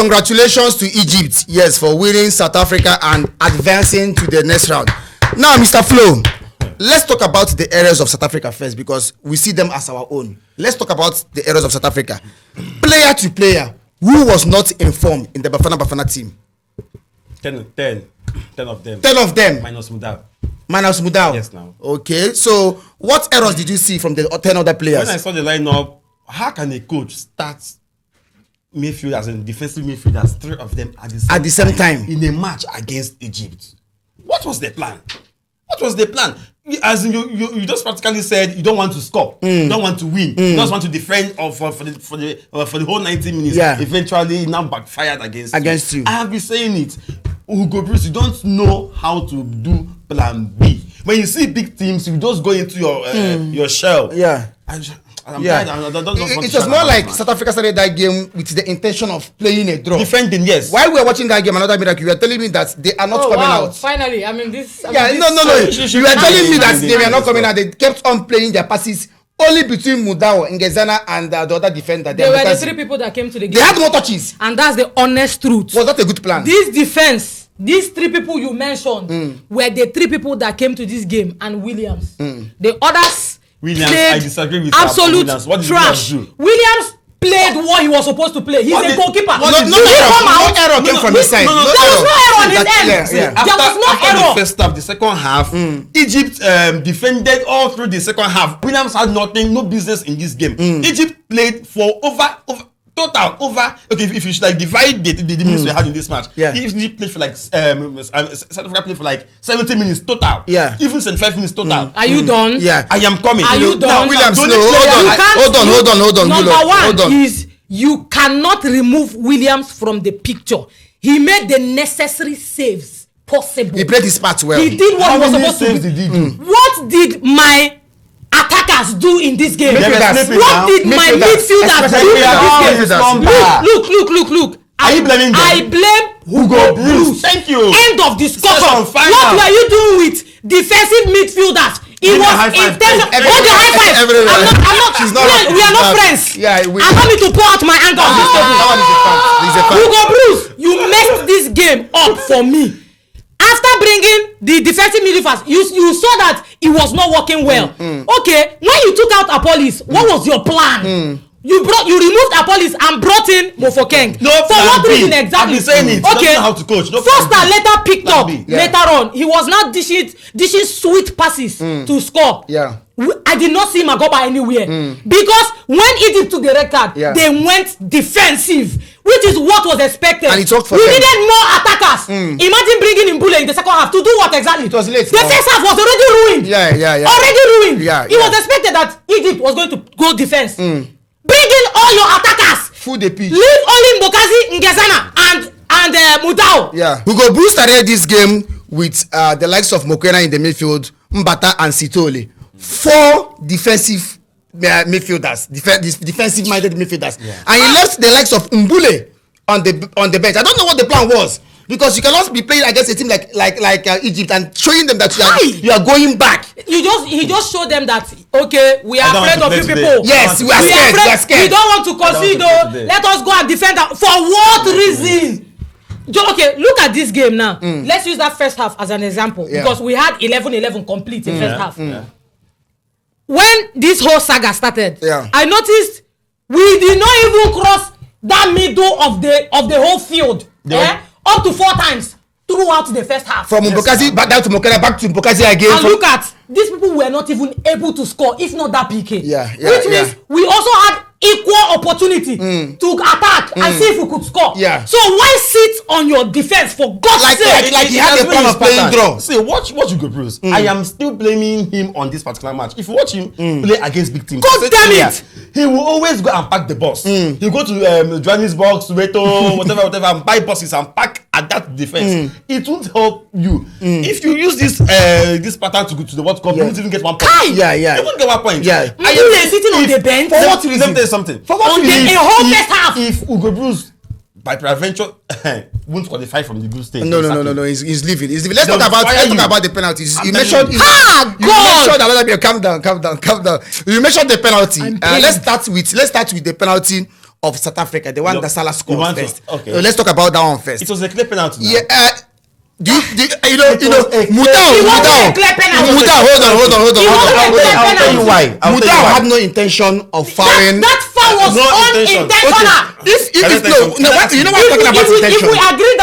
congratulations to Egypt, yes, for winning South Africa and advancing to the next round. Now, Mr. Flo, let's talk about the errors of South Africa first because we see them as our own. Let's talk about the errors of South Africa. Player to player, who was not informed in the Bafana team? 10 of them. 10 of them? Minus Mudau. Yes, now. Okay, so what errors did you see from the 10 other players? When I saw the lineup, how can a coach start midfielders and defensive midfielders, 3 of them at the same time in a match against Egypt? What was the plan? As in you just practically said you don't want to score, you don't want to win, you just want to defend for the whole 90 minutes. Yeah. Eventually, now backfired against you. I have been saying it, Hugo Bruce. You don't know how to do plan B. When you see big teams, you just go into your shell. Yeah. It was more like South Africa started that game with the intention of playing a draw. Defending, yes. While we were watching that game, another miracle, you were telling me that they are not coming out. Finally, I mean this. No. You were telling me that they were not coming out. They kept on playing their passes only between Mudau, Ngezana, and the other defender. They were the 3 people that came to the game. They had more touches. And that's the honest truth. Was that a good plan? This defense, these 3 people you mentioned were the 3 people that came to this game, and Williams. The others. Williams, I disagree with absolute Williams. What did trash. Williams played what he was supposed to play. He's a goalkeeper. No error came from his side. There was no error on his end. There was no error. The first half, the second half, Egypt defended all through the second half. Williams had no business in this game. Egypt played for over. Okay, if you should like divide the minutes we had in this match, Egypt played for like South Africa played for like 70 minutes total. Yeah, even 75 minutes total. Are you done? Yeah, I am coming. Are you done? Now, Williams, hold on. Is you cannot remove Williams from the picture. He made the necessary saves possible. He played his part well. He did what he was supposed to do. What did my attackers do in this game? What did my midfielders do in this game? Look. Are you blaming them? I blame Hugo Bruce. Thank you. End of discussion. What were you doing with defensive midfielders? It was intentional. What the high five? I'm not. We are not friends. Yeah, allow me to pour out my anger on this table. Hugo Bruce, you messed this game up for me. After bringing the defensive midfielders, you saw that it was not working well. Okay, when you took out Apolis, what was your plan? You removed Apolis and brought in Mofokeng. For what reason exactly? I've been saying it. Okay. How to coach. Foster later picked up. Later on, he was now dishing sweet passes to score. Yeah. I did not see Magoba anywhere because when Egypt took the red card, they went defensive, which is what was expected. And it worked for we them. needed more attackers. Imagine bringing Mbule in the second half to do what exactly? It was late. The first half was already ruined. Already ruined. It was expected that Egypt was going to go defense. Bring in all your attackers. Full the pitch. Leave only Mbokazi, Ngezana, and Mudau. Yeah. Hugo Bruce started this game with the likes of Mokoena in the midfield, Mbata and Sitole. 4 defensive midfielders, defensive-minded midfielders, and he left the likes of Mbule on the bench. I don't know what the plan was, because you cannot be playing against a team like Egypt and showing them that you are going back. He just showed them that okay, we are afraid of you people. Yes, we are scared. We don't want to concede. Let us go and defend. For what reason? Okay, look at this game now. Let's use that first half as an example, because we had 11-11 complete in first half. When this whole saga started, I noticed we did not even cross that middle of the whole field. Up to 4 times throughout the first half. From Mbokazi back down to Mokena, back to Mbokazi again. And look at these people were not even able to score, if not that PK. Which means we also had equal opportunity to attack and see if we could score. So why sit on your defense for God's sake? Like he had a plan of playing draw. See, watch Hugo Bruce. I am still blaming him on this particular match. If you watch him play against big teams, God damn it, he will always go and pack the bus. He'll go to Johannesburg, Soweto, whatever, and buy buses and pack at that defense. It won't help you. If you use this pattern to go to the World Cup, you won't even get 1 point. You won't get 1 point. I am sitting on the bench. For what reason? Something. For what reason? A whole first half. If Hugo Bruce by peradventure won't qualify from the group stage. No. He's leaving. Let's talk about the penalties. You mentioned. God! Calm down. You mentioned the penalty. Let's start with the penalty of South Africa, the one that Salah scored first. Okay. Let's talk about that one first. It was a clear penalty. Yeah. Hold on. I'll tell you why. Mudau had no intention of fouling. That foul was unintentional. You know what I'm talking about intention. If we agree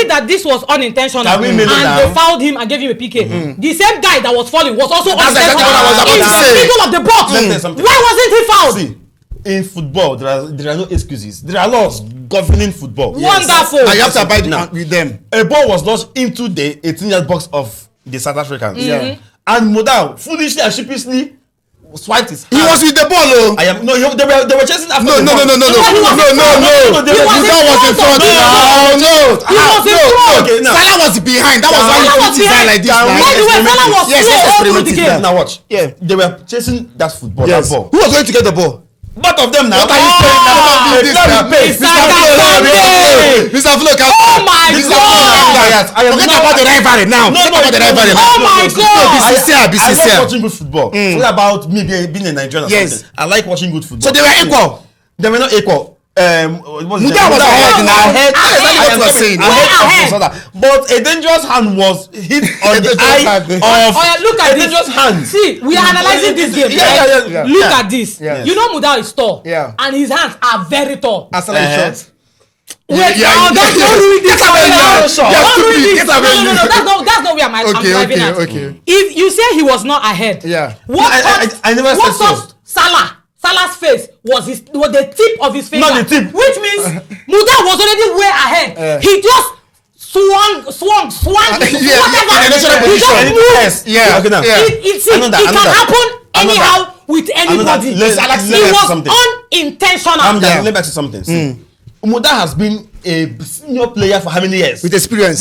that this was unintentional and they fouled him and gave him a PK, the same guy that was falling was also unintentional in the middle of the box. Why wasn't he fouled? See, in football, there are no excuses. There are laws governing football. Wonderful. And you have to abide with them. A ball was launched into the 18-yard box of the South Africans. And Mudau foolishly and sheepishly swiped his hand. He was with the ball, oh. They were chasing after No. Mudau was in front. No. Okay, now Salah was behind. That was why he put his hand like this. Salah was slow over the game. Now watch. Yeah, they were chasing that football. Yes. That ball. Who was going to get the ball? Both of them now. What are you saying? Mr. Flo, oh my God! Forget about the rivalry now. Oh my God! Be sincere. I like sincere. watching good football. It's not about me being a Nigerian or something. I like watching good football. So they were equal. They were not equal. Mudau was ahead now. That's what was saying. But a dangerous hand was hit on the eye of look at a dangerous hand. See, we are analyzing this game. Look at this. You know Mudau is tall. And his hands are very tall. As short. Wait, don't ruin this. No, that's not where I'm driving at. Okay. If you say he was not ahead, I never said so. Salah's face was the tip of his finger. Not the tip. Which means Mudau was already way ahead. He just swung. It can happen anyhow with anybody. It was unintentional. Let me ask you something. Mudau has been a senior player for how many years? With experience.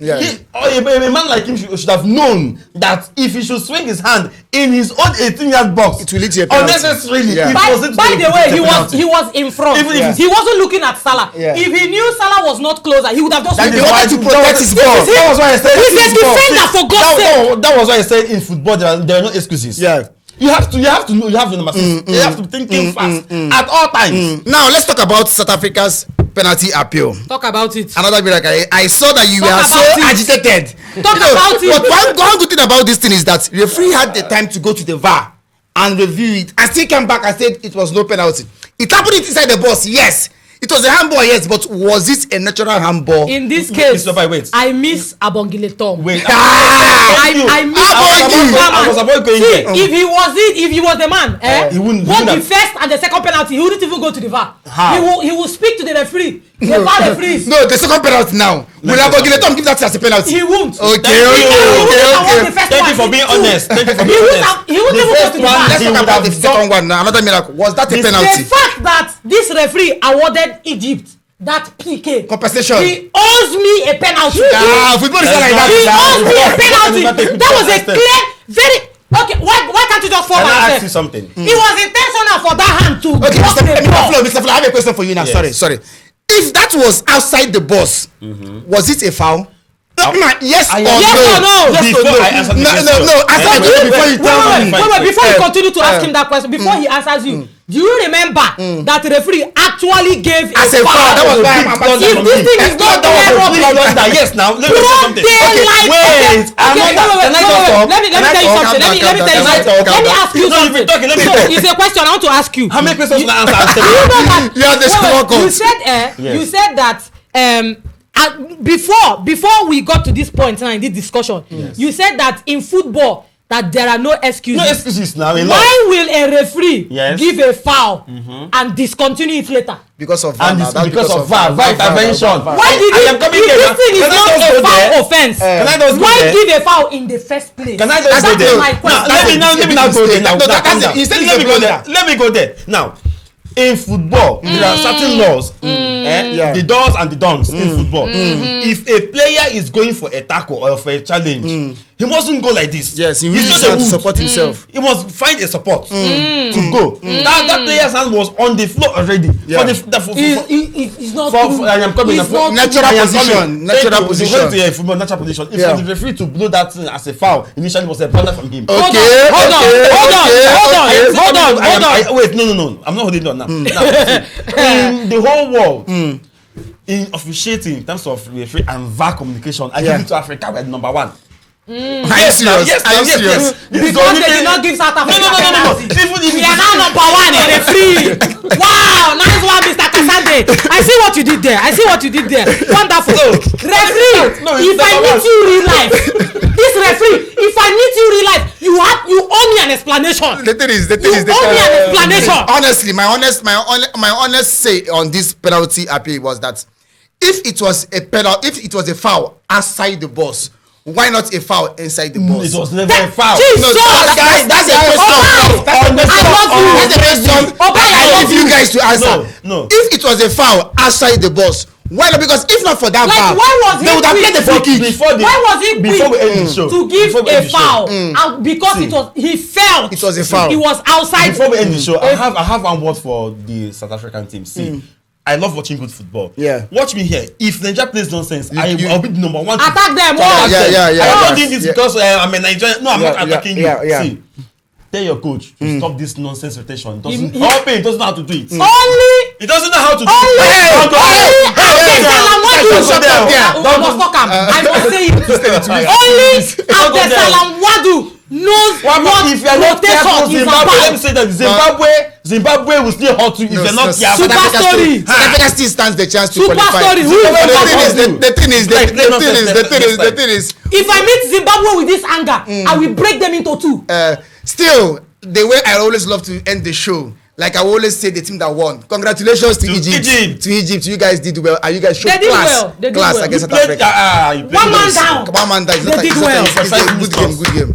Yeah. A man like him should have known that if he should swing his hand in his own 18-yard box, it will lead to a penalty. Unnecessarily. Yeah. By the way, he was in front. He wasn't looking at Salah. Yeah. If he knew Salah was not closer, he would have just. He wanted to protect his ball. That was why I said. He's a defender, for God's sake. That was why I said in football there are no excuses. Yeah. You have to know. You have to number six. You have to think fast at all times. Now let's talk about South Africa's penalty appeal. Talk about it. Another miracle. I saw that you were so agitated. Talk about it. But one good thing about this thing is that referee had the time to go to the VAR and review it. I still came back and said it was no penalty. It happened inside the box, yes. It was a handball, yes, but was it a natural handball? In this case, I miss Abongile Tom. Wait, I miss I was about going there. If he was the man, he wouldn't. Both the first and the second penalty, he wouldn't even go to the VAR. He will speak to the referee. The VAR referees. No, the second penalty now. Will Abongile Tom give that as a penalty? He won't. Okay. Thank you for being honest. He wouldn't even go to the VAR. Let's talk about the second one now. Another miracle. Was that a penalty? The fact that this referee awarded Egypt that PK compensation, he owes me a penalty. Football is not like that. He owes me a penalty. That was a clear, very okay. Why can't you just fall and and ask you something? It was intentional for that hand to okay, block the ball. Mr. Flo, I have a question for you now. Yes. Sorry. If that was outside the box, was it a foul? Yes or no? Before I answer the question. No. Before you tell me. Wait. Before you continue to ask him that question, before he answers you, do you remember that the referee actually gave a foul? That was why I'm about to If this thing is not clear up, yes, now let me say something. Wait. Let me tell you something. Let me ask you something. So it's a question I want to ask you. How many questions will I answer? You have the score. You said that before we got to this point now in this discussion, you said that in football that there are no excuses. No excuses now. Why will a referee give a foul and discontinue it later? Because of VAR. Because of VAR intervention. Why did this thing is not a foul offense? Why give a foul in the first place? Can I just go there? Let me now go there. Let me go there. Now, in football, there are certain laws The does and the don'ts in football. If a player is going for a tackle or for a challenge, he mustn't go like this. Yes, he He's really has to support himself. He must find a support to go. That player's hand was on the floor already. Yeah. It's not I am coming. Natural position. Natural position. If the referee to blow that thing as a foul, initially was a corner from him. Hold on. Wait, no. I'm not holding on now. In the whole world, in officiating in terms of referee and VAR communication, I give it to Africa. We're number 1. Are you serious? Yes. Because they did not give South Africa. No. We are now number 1 in referee. Wow, nice one, Mr. Kasande. I see what you did there. Wonderful. Referee, if I meet you real life, this referee, if I meet you real life, you owe me an explanation. The thing is, owe me an explanation. Honestly, my honest say on this penalty appeal was that if it was a foul outside the box, why not a foul inside the box? It was never a foul. Jesus! That's a question. I love you guys to answer. No. If it was a foul outside the box, why not? Because if not for that foul, they would have played the free kick. Why was he quick to give a foul? Because he felt it was a foul. He was outside. Before we end the show, I have one word for the South African team. See, I love watching good football. Yeah. Watch me here. If Nigeria plays nonsense, I'll be the number 1. Attack them. I'm not doing this because I'm a Nigerian. No, I'm not attacking you. See, tell your coach to stop this nonsense rotation. Doesn't know how to do it. He doesn't know how to do it. I must say it. Only Abdesalam Wadu knows what rotation is about. Let me say that Zimbabwe will still hurt you if you're not careful. Super story. South Africa still stands the chance to Super qualify. story. The thing is, if I meet Zimbabwe with this anger, I will break them into 2. Still, the way I always love to end the show, like I always say, the team that won. Congratulations to Egypt. To Egypt, you guys did well, and you guys showed class against South Africa. One man down. They did well. Good game.